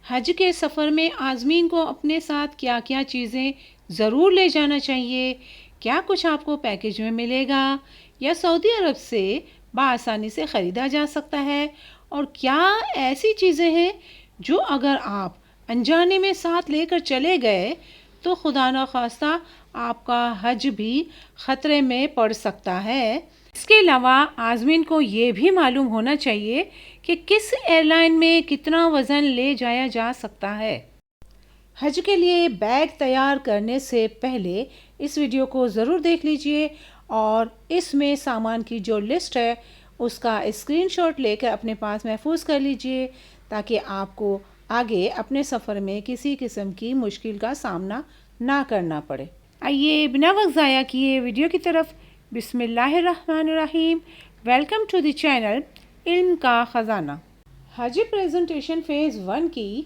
حج کے سفر میں عازمین کو اپنے ساتھ کیا کیا چیزیں ضرور لے جانا چاہیے؟ کیا کچھ آپ کو پیکیج میں ملے گا یا سعودی عرب سے بآسانی سے خریدا جا سکتا ہے؟ اور کیا ایسی چیزیں ہیں جو اگر آپ انجانے میں ساتھ لے کر چلے گئے تو خدا نخواستہ آپ کا حج بھی خطرے میں پڑ سکتا ہے؟ اس کے علاوہ عازمین کو یہ بھی معلوم ہونا چاہیے کہ کس ایئر لائن میں کتنا وزن لے جایا جا سکتا ہے۔ حج کے لیے بیگ تیار کرنے سے پہلے اس ویڈیو کو ضرور دیکھ لیجئے اور اس میں سامان کی جو لسٹ ہے اس کا اسکرین شاٹ لے کر اپنے پاس محفوظ کر لیجئے تاکہ آپ کو آگے اپنے سفر میں کسی قسم کی مشکل کا سامنا نہ کرنا پڑے۔ آئیے بنا وقت ضائع کیے ویڈیو کی طرف۔ بسم اللہ الرحمن الرحیم۔ ویلکم ٹو دی چینل علم کا خزانہ۔ حج پریزنٹیشن فیز 1 کی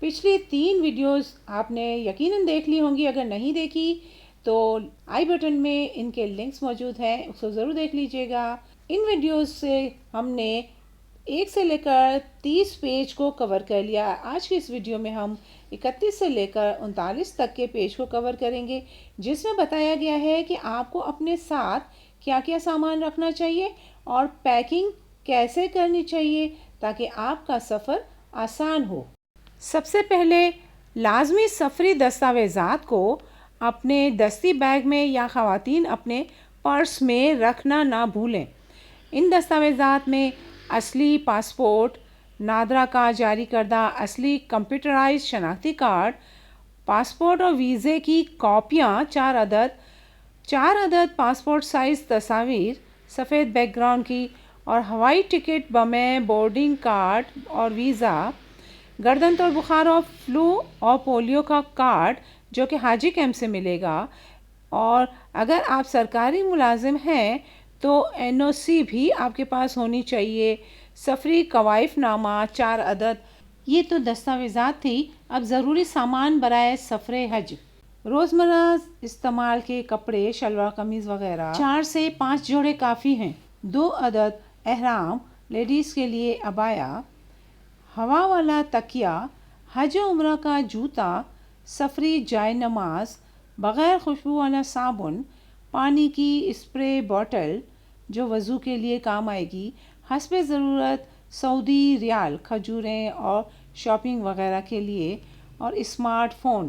پچھلی 3 ویڈیوز آپ نے یقیناً دیکھ لی ہوں گی۔ اگر نہیں دیکھی تو آئی بٹن میں ان کے لنکس موجود ہیں، اس کو ضرور دیکھ لیجئے گا۔ ان ویڈیوز سے ہم نے 1 سے لے کر 30 پیج کو کور کر لیا۔ آج کی اس ویڈیو میں ہم 31 سے لے کر 39 تک کے پیج کو کور کریں گے، جس میں بتایا گیا ہے کہ آپ کو اپنے ساتھ کیا کیا سامان رکھنا چاہیے اور پیکنگ کیسے کرنی چاہیے تاکہ آپ کا سفر آسان ہو۔ سب سے پہلے لازمی سفری دستاویزات کو اپنے دستی بیگ میں یا خواتین اپنے پرس میں رکھنا نہ بھولیں۔ ان دستاویزات میں اصلی پاسپورٹ، نادرا کا جاری کردہ اصلی کمپیوٹرائز شناختی کارڈ، پاسپورٹ اور ویزے کی کاپیاں 4 عدد پاسپورٹ سائز تصاویر سفید بیک گراؤنڈ کی اور ہوائی ٹکٹ بمیں بورڈنگ کارڈ اور ویزا، گردن توڑ بخار اور فلو اور پولیو کا کارڈ جو کہ حاجی کیمپ سے ملے گا، اور اگر آپ سرکاری ملازم ہیں تو NOC بھی آپ کے پاس ہونی چاہیے، سفری کوائف نامہ 4 عدد۔ یہ تو دستاویزات تھی۔ اب ضروری سامان برائے سفر حج۔ روزمرہ استعمال کے کپڑے، شلوار قمیض وغیرہ 4 سے 5 جوڑے کافی ہیں۔ 2 عدد احرام، لیڈیز کے لیے عبایا، ہوا والا تکیہ، حج و عمرہ کا جوتا، سفری جائے نماز، بغیر خوشبو والا صابن، پانی کی اسپرے بوٹل جو وضو کے لیے کام آئے گی، حسب ضرورت سعودی ریال، کھجوریں اور شاپنگ وغیرہ کے لیے، اور اسمارٹ فون۔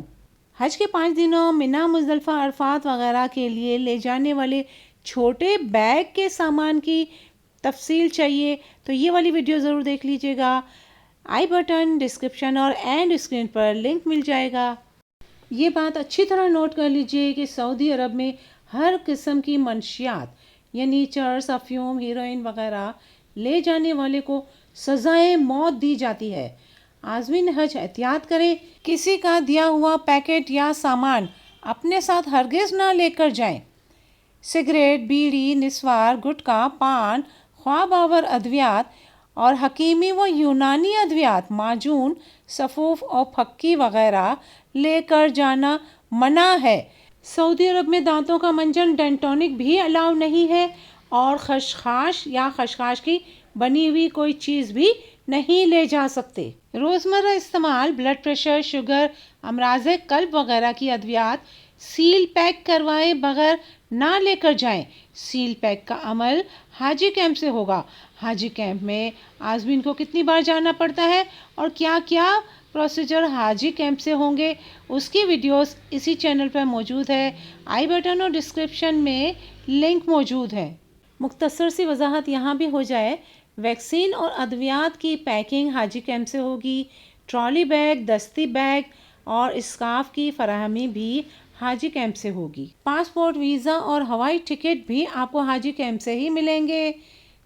حج کے 5 دنوں منا، مزدلفہ، عرفات وغیرہ کے لیے لے جانے والے چھوٹے بیگ کے سامان کی تفصیل چاہیے تو یہ والی ویڈیو ضرور دیکھ لیجئے گا۔ آئی بٹن، ڈسکرپشن اور اینڈ اسکرین پر لنک مل جائے گا۔ یہ بات اچھی طرح نوٹ کر لیجئے کہ سعودی عرب میں ہر قسم کی منشیات یعنی چرس، افیون، ہیروئن وغیرہ لے جانے والے کو سزائے موت دی جاتی ہے۔ عازمین حج احتیاط کریں، کسی کا دیا ہوا پیکٹ یا سامان اپنے ساتھ ہرگز نہ لے کر جائیں۔ سگریٹ، بیڑی، نسوار، گٹکا، پان، خواب آور ادویات اور حکیمی و یونانی ادویات، معجون، سفوف اور پھکی وغیرہ لے کر جانا منع ہے۔ سعودی عرب میں دانتوں کا منجن، ڈینٹونک بھی الاؤ نہیں ہے، اور خشخاش یا خشخاش کی بنی ہوئی کوئی چیز بھی نہیں لے جا سکتے۔ روزمرہ استعمال، بلڈ پریشر، شوگر، امراض قلب وغیرہ کی ادویات سیل پیک کروائے بغیر نہ لے کر جائیں۔ سیل پیک کا عمل حاجی کیمپ سے ہوگا۔ حاجی کیمپ میں عازمین کو کتنی بار جانا پڑتا ہے اور کیا کیا پروسیجر حاجی کیمپ سے ہوں گے، اس کی ویڈیوز اسی چینل پر موجود ہے۔ آئی بٹن اور ڈسکرپشن میں لنک موجود ہے۔ مختصر سی وضاحت یہاں بھی ہو جائے، ویکسین اور ادویات کی پیکنگ حاجی کیمپ سے ہوگی۔ ٹرالی بیگ، دستی بیگ اور اسکارف کی فراہمی بھی حاجی کیمپ سے ہوگی۔ پاسپورٹ، ویزا اور ہوائی ٹکٹ بھی آپ کو حاجی کیمپ سے ہی ملیں گے۔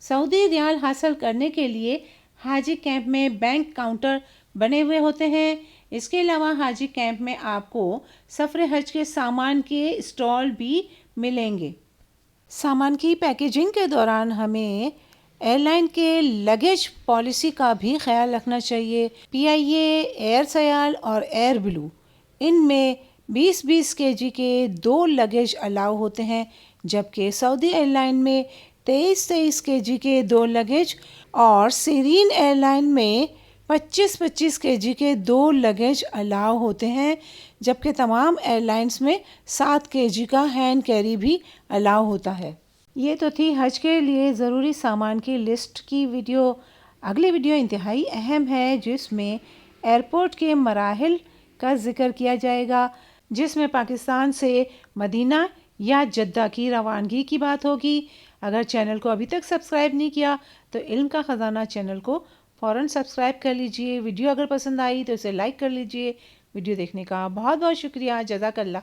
سعودی ریال حاصل کرنے کے لیے حاجی کیمپ میں بینک کاؤنٹر بنے ہوئے ہوتے ہیں۔ اس کے علاوہ حاجی کیمپ میں آپ کو سفر حج کے سامان کے اسٹال بھی ملیں گے۔ سامان کی پیکیجنگ کے دوران ہمیں ایئر لائن کے لگیج پالیسی کا بھی خیال رکھنا چاہیے۔ PIA، ایئر سیال اور ایئر بلو، ان میں 20-20 kg کے 2 لگیج الاؤ ہوتے ہیں، جبکہ سعودی ایئر لائن میں 23-23 kg کے 2 لگیج اور سیرین ایئر لائن میں 25 کے جی کے 2 لگیج الاؤ ہوتے ہیں، جبکہ تمام ایئر لائنز میں 7 کے جی کا ہینڈ کیری بھی الاؤ ہوتا ہے۔ یہ تو تھی حج کے لیے ضروری سامان کی لسٹ کی ویڈیو۔ اگلی ویڈیو انتہائی اہم ہے، جس میں ایئرپورٹ کے مراحل کا ذکر کیا جائے گا، جس میں پاکستان سے مدینہ یا جدہ کی روانگی کی بات ہوگی۔ اگر چینل کو ابھی تک سبسکرائب نہیں کیا تو علم کا خزانہ چینل کو فوراً سبسکرائب کر لیجئے۔ ویڈیو اگر پسند آئی تو اسے لائک کر لیجئے۔ ویڈیو دیکھنے کا بہت بہت شکریہ۔ جزاک اللہ۔